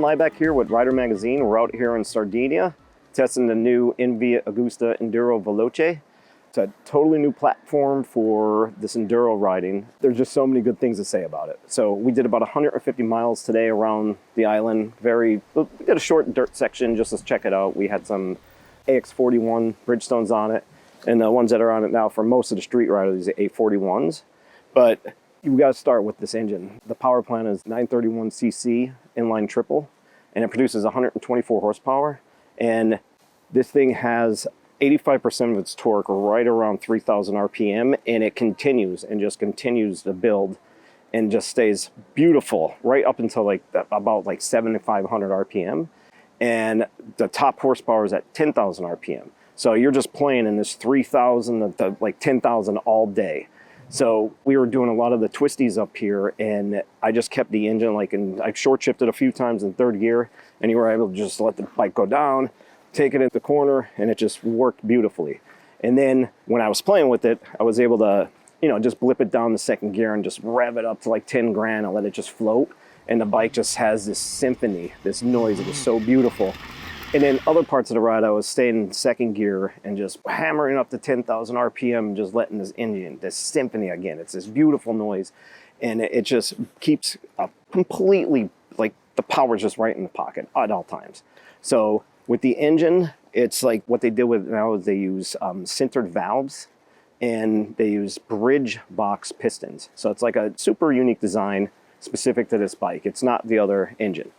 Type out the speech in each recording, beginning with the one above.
Tom Ibeck here with Rider Magazine. We're out here in Sardinia testing the new MV Agusta Enduro Veloce. It's a totally new platform for this enduro riding. There's just so many good things to say about it. So we did about 150 miles today around the island. We did a short dirt section just to check it out. We had some AX41 Bridgestones on it, and the ones that are on it now for most of the street riders, these A41s. But you got to start with this engine. The power plant is 931cc inline-Triple, and it produces 124 horsepower. And this thing has 85% of its torque right around 3,000 RPM, and it continues to build and just stays beautiful right up until about 7,500 RPM. And the top horsepower is at 10,000 RPM. So you're just playing in this 3,000 to 10,000 all day. So we were doing a lot of the twisties up here, and I just kept the engine I short shifted a few times in third gear, and you were able to just let the bike go down, take it in the corner, and it just worked beautifully. And then when I was playing with it, I was able to, just blip it down the second gear and just rev it up to 10 grand and let it just float. And the bike just has this symphony, this noise. It was so beautiful. And then other parts of the ride, I was staying in second gear and just hammering up to 10,000 RPM, just letting this engine, this symphony again. It's this beautiful noise. And it just keeps completely, the power's just right in the pocket at all times. So with the engine, it's what they did with now is they use sintered valves, and they use bridge box pistons. So it's like a super unique design specific to this bike. It's not the other engine.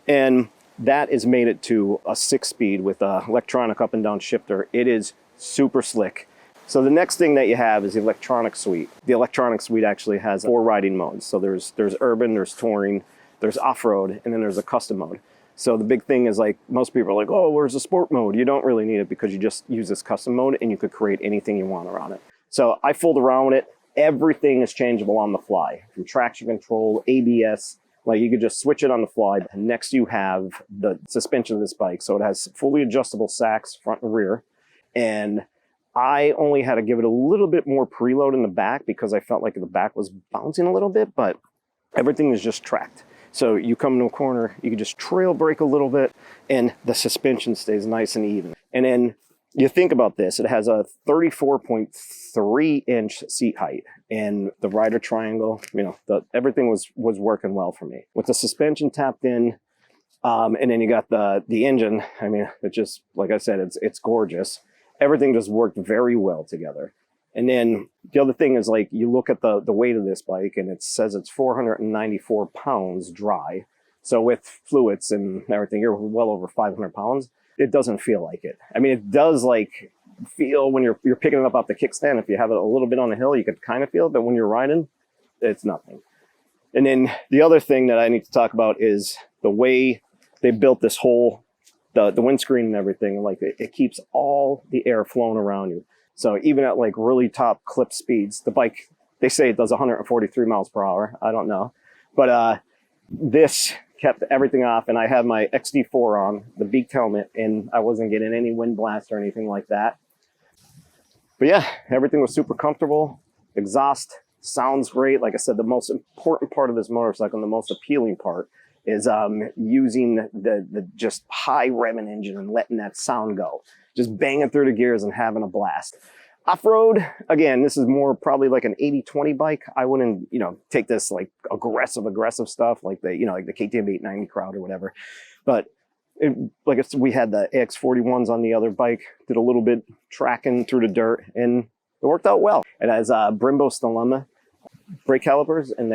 And that has made it to a 6-speed with a electronic up and down shifter. It is super slick. So the next thing that you have is the electronic suite. The electronic suite actually has 4 riding modes. So there's urban, there's touring, there's off-road, and then there's a custom mode. So the big thing is most people are like, oh, where's the sport mode? You don't really need it because you just use this custom mode and you could create anything you want around it. So I fooled around with it. Everything is changeable on the fly, from traction control, ABS. You could just switch it on the fly. Next, you have the suspension of this bike. So it has fully adjustable sacks, front and rear. And I only had to give it a little bit more preload in the back because I felt like the back was bouncing a little bit, but everything is just tracked. So you come into a corner, you can just trail brake a little bit, and the suspension stays nice and even. And then you think about this, it has a 34.3-inch seat height, and the rider triangle, everything was working well for me. With the suspension tapped in, and then you got the engine, it just, like I said, it's gorgeous. Everything just worked very well together. And then the other thing is you look at the weight of this bike, and it says it's 494 pounds dry. So with fluids and everything, you're well over 500 pounds. It doesn't feel like it. It does feel when you're picking it up off the kickstand. If you have it a little bit on the hill, you could kind of feel it, but when you're riding, it's nothing. And then the other thing that I need to talk about is the way they built this whole, the windscreen and everything. It keeps all the air flowing around you. So even at really top clip speeds, the bike, they say it does 143 miles per hour. I don't know. But this kept everything off, and I had my XD4 on, the beaked helmet, and I wasn't getting any wind blast or anything like that. But yeah, everything was super comfortable. Exhaust sounds great. Like I said, the most important part of this motorcycle, and the most appealing part, is using the just high revving engine and letting that sound go. Just banging through the gears and having a blast. Off-road, again, this is more probably an 80-20 bike. I wouldn't, take this aggressive stuff like the KTM 890 crowd or whatever. But like I said, we had the AX41s on the other bike, did a little bit tracking through the dirt, and it worked out well. It has Brembo Stelema brake calipers, and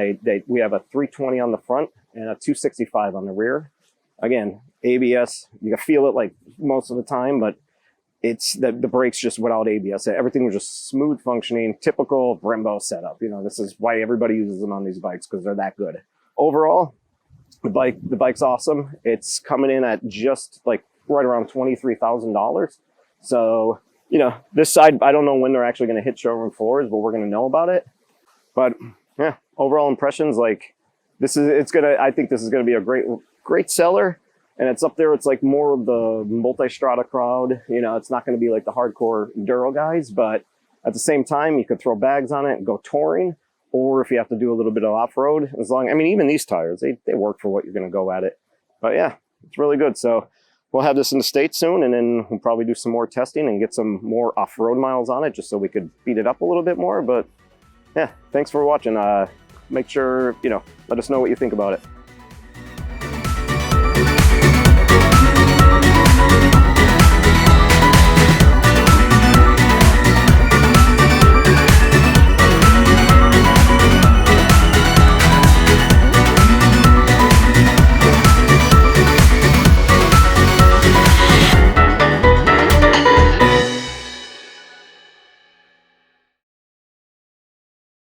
we have a 320 on the front and a 265 on the rear. Again, ABS, you can feel it most of the time, but it's the brakes just without ABS. Everything was just smooth functioning, typical Brembo setup. This is why everybody uses them on these bikes, because they're that good. Overall, the bike's awesome. It's coming in at just right around $23,000. So, this side, I don't know when they're actually going to hit showroom floors, but we're going to know about it. But yeah, overall impressions, I think this is going to be a great seller. And it's up there, it's more of the multi-strada crowd. It's not going to be the hardcore enduro guys, but at the same time, you could throw bags on it and go touring, or if you have to do a little bit of off-road, even these tires, they work for what you're going to go at it. But yeah, it's really good. So we'll have this in the States soon, and then we'll probably do some more testing and get some more off-road miles on it just so we could beat it up a little bit more. But yeah, thanks for watching. Make sure, let us know what you think about it.